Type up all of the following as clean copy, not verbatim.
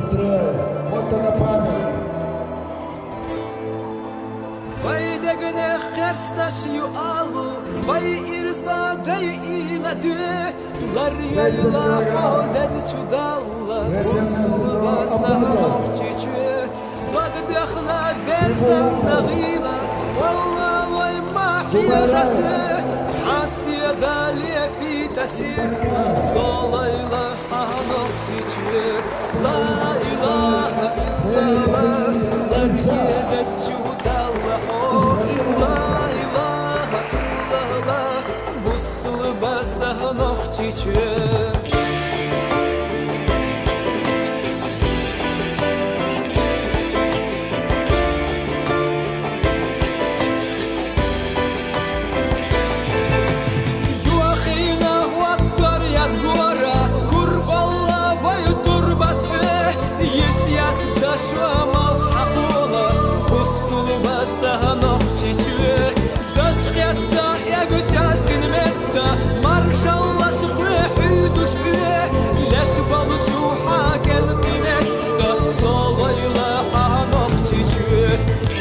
Быстрее! Вот она память! Vaydegene kerstaşı alu, vay irsa deyime dü, lar yayla oded çudalla, usul basa çiçü, bad bexna bersan nagila, vallahi vay mahirası, hasiye daliye pitasi, solayla hanok çiçü, la ilahe illallah, lar yedet çudalla. La ilahe illallah, buslu basah nohçiçü. Yuakhina huattar yaz gora, kurballa bayutur basfe, yeşyat daşvamal hakola, buslu basah nohçiçü. Daşqyatda yagucasin metta, marşallah şıkhü düşkü, leş balıçu hakel binetta, solayla nohçiçü.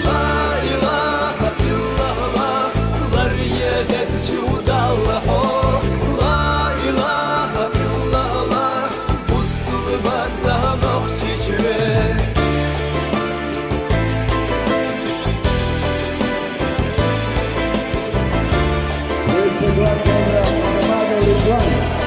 La ilahe illallah, lar yedet çudallahu. La ilahe illallah, buslu basah nohçiçü. It's a great camera, Amado Rizwan.